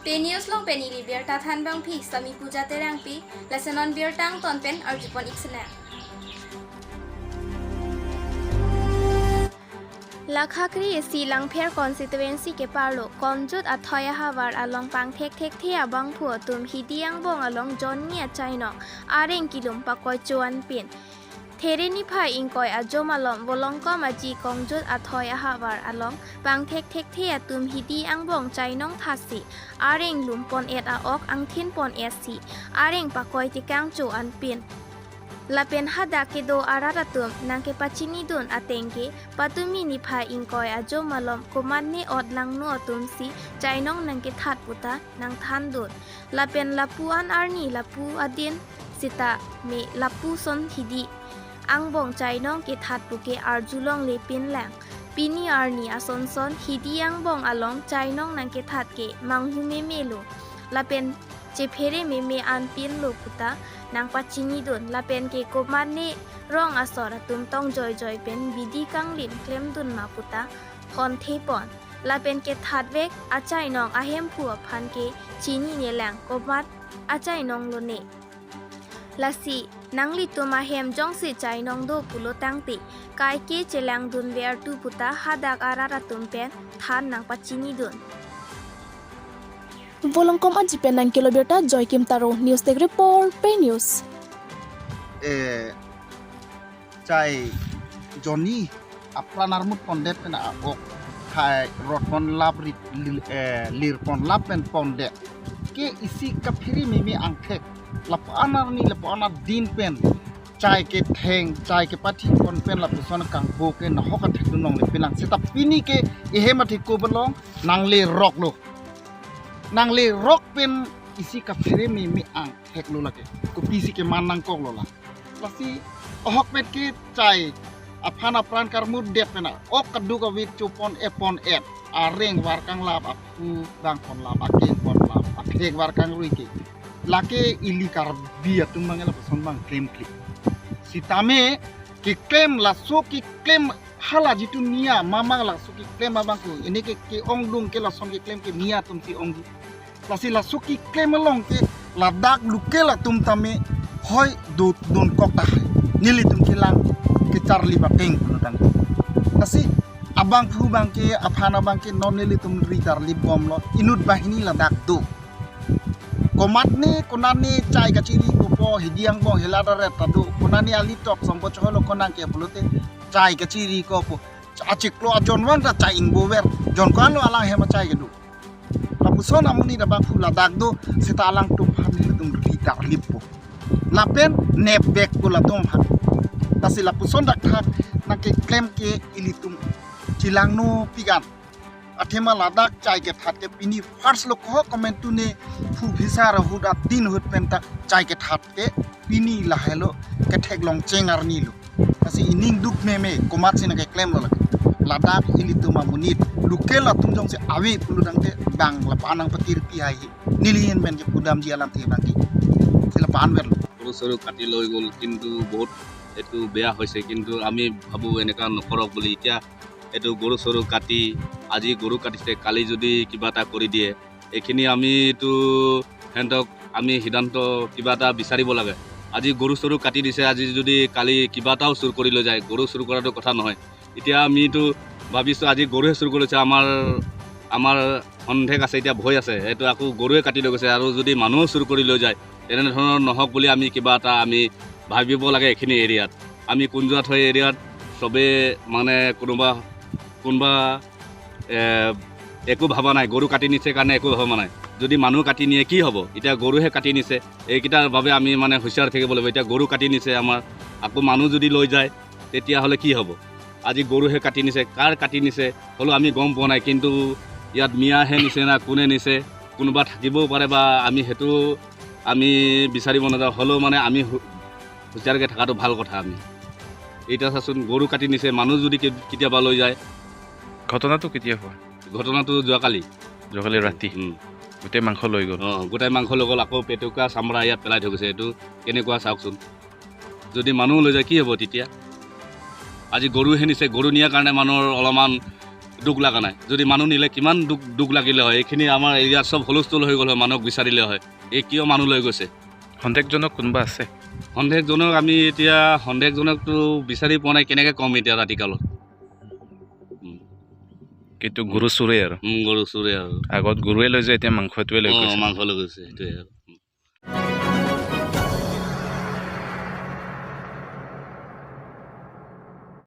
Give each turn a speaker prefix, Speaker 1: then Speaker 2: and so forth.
Speaker 1: Penius long peni libier tathan bang pi sami puja terang pi lesenon bier tang ton pen arjupon iksena. Lakhakri silang pher constituency ke parlo konjut athoya hawar along pang thek thea bang phu tum hidiang bong along jon nia chaino areng kilom pakoi chuan pin Thereni phai ingkoi ajomalom bolongko maji kongjut athoya hawar along pang thek thea tum hidi ang bong chainong thasi areng lumpon et a ok ang thin pon si areng pakoi tikang chu an pin Lapen hada ke do araratum nangke pachini dun atengke patumi ni pha ingkoi ajo malom komanne od lang no tumsi chainong nangke that puta nang than dun lapen lapuan arni lapu adin sita me lapu son hidi angbong chainong ke that puke arjulong lepin lang pini arni asonson hidi angbong along chainong nangke that ke manghume melo lapen Jephere meme an pin lo puta nang pachini dun lapen ke komanne rong asora tum tong joy pen bidi kanglin klem dun ma puta hon thepon lapen ke thatvek achai nong ahem phua phan ke chini ne lang komat achai nong lo ne lasi nangli tuma hem jong si chai nong do pulo tangti kai ke chelang dun ber tu puta hadak arara tum pen than nang pachini dun
Speaker 2: Volongkom aji penang kilometer Joy Kim Taro News Tech Report Pay News.
Speaker 3: Chai Johnny aplanar mut pondet pena ok khai roton lab lir pon lab pen pondet ke isi kapiri mimi angthek lap anar ni lap anar din pen chai ke theng chai ke pati pon pen lap son kang bo ke na hoka thek nong le pinang seta pini ke ehema thik ko belong nang le rok lo nang le rock pen isi kapire mi ang hek lo lake ko pisi ke manang kok lo la lasi ohok pet ke chai aphana pran karmur dep pena ok kadu ka wit chupon epon et areng warkang lap apu bang pon lap akeng pon lap akhek warkang ruike lake ili kar bia tumangela person bang claim clip sitame ki claim la so ki claim hala jitu nia mamang la so ki claim abang ku ini ke ongdung ke la son ki claim ke nia tum si ongdu lasi la so ki claim along ke la dak luke la tum tame hoi do don kok ta nili tum ki lang ke charli ba teng ku tang lasi abang ku bang ke aphana bang ke non nili tum ri charli bom lo inut bahini la dak do komat ni kunani chai ka chiri ko po hidiang bong helada re tadu kunani ali tok sombo cholo konang ke bulute chai ka chiri ko po achik lo ajon wang ta chai ing bower jon kan lo alang hema chai ke du lapuson amuni da bafu la dak do sita alang tum hamil tum rita lipo lapen nebek ko la tum ha tasi lapuson dak thak na ke claim ke ilitum chilang no pigan athema ladak chai ke that ke pini first lo ko comment tu ne fu visa ra hu da din hut penta chai ke that ke pini la helo ke thek long chengar ni lo tasi ining duk me komat sin ke claim lo ladak ilitum amunit lukela tum jong se awi pulu dang te bang la panang petir pi hai nilien ben ke pudam ji alam te bangki sila pan wer
Speaker 4: সৰু সৰু কাটি লৈ গ'ল কিন্তু বহুত এইটো বেয়া হৈছে কিন্তু আমি ভাবোঁ এনেকুৱা নকৰক বুলি এতিয়া এইটো গৰু চৰু কাটি আজি গৰু কাটিছে কালি যদি কিবা এটা কৰি দিয়ে এইখিনি আমি এইটো সিহঁতক আমি সিদ্ধান্ত কিবা এটা বিচাৰিব লাগে আজি গৰু চৰু কাটি দিছে আজি যদি কালি কিবা এটাও চুৰ কৰি লৈ যায় গৰু চুৰ কৰাটো কথা নহয় এতিয়া আমিতো ভাবিছোঁ আজি গৰুৱে চুৰ কৰিছে আমাৰ সন্দেহ আছে এতিয়া ভয় আছে এইটো আকৌ গৰুৱে কাটি লৈ গৈছে আৰু যদি মানুহে চুৰ কৰি লৈ যায় তেনেধৰণৰ নহওক বুলি আমি কিবা এটা আমি ভাবিব লাগে এইখিনি এৰিয়াত আমি কুঞ্জুৱাত হৈ এৰিয়াত চবেই মানে কোনোবা একো ভবা নাই গৰু কাটি নিছে কাৰণে একো ভবা নাই যদি মানুহ কাটি নিয়ে কি হ'ব এতিয়া গৰুহে কাটি নিছে এইকেইটাৰ বাবে আমি মানে হুঁচিয়াৰ থাকিব লাগিব এতিয়া গৰু কাটি নিছে আমাৰ আকৌ মানুহ যদি লৈ যায় তেতিয়াহ'লে কি হ'ব আজি গৰুহে কাটি নিছে কাৰ কাটি নিছে হ'লেও আমি গম পোৱা নাই কিন্তু ইয়াত মিয়াহে নিছে না কোনে নিছে কোনোবা থাকিবও পাৰে বা আমি সেইটো আমি বিচাৰিব নাযাওঁ হ'লেও মানে আমি হুঁচিয়াৰকৈ থকাটো ভাল কথা আমি এতিয়া চাচোন গৰু কাটি নিছে মানুহ যদি কেতিয়াবা লৈ যায়
Speaker 5: ঘটনাটো কেতিয়া হোৱা
Speaker 4: ঘটনাটো যোৱাকালি
Speaker 5: ৰাতি গোটেই মাংস লৈ গ'ল
Speaker 4: গোটেই মাংস লৈ গ'ল আকৌ পেটুকা চামৰা ইয়াত পেলাই থৈ গৈছে এইটো কেনেকুৱা চাওকচোন যদি মানুহ লৈ যায় কি হ'ব তেতিয়া আজি গৰুহে নিছে গৰু নিয়াৰ কাৰণে মানুহৰ অলপমান দুখ লগা নাই যদি মানুহ নিলে কিমান দুখ লাগিলে হয় এইখিনি আমাৰ এৰিয়াত চব হুলস্থুল হৈ গ'ল হয় মানুহক বিচাৰিলে হয় এই কিয় মানুহ লৈ গৈছে
Speaker 5: সন্দেহজনক কোনোবা আছে
Speaker 4: সন্দেহজনক আমি এতিয়া সন্দেহজনকটো বিচাৰি পোৱা নাই কেনেকৈ ক'ম এতিয়া ৰাতিকালত
Speaker 5: কিন্তু গৰু চোৰে আৰু
Speaker 4: গৰু চোৰে আৰু
Speaker 5: আগত গৰুৱে লৈ যায় এতিয়া মাংসটোৱে লৈ গৈছে
Speaker 4: মাংস লৈ গৈছে সেইটোৱে আৰু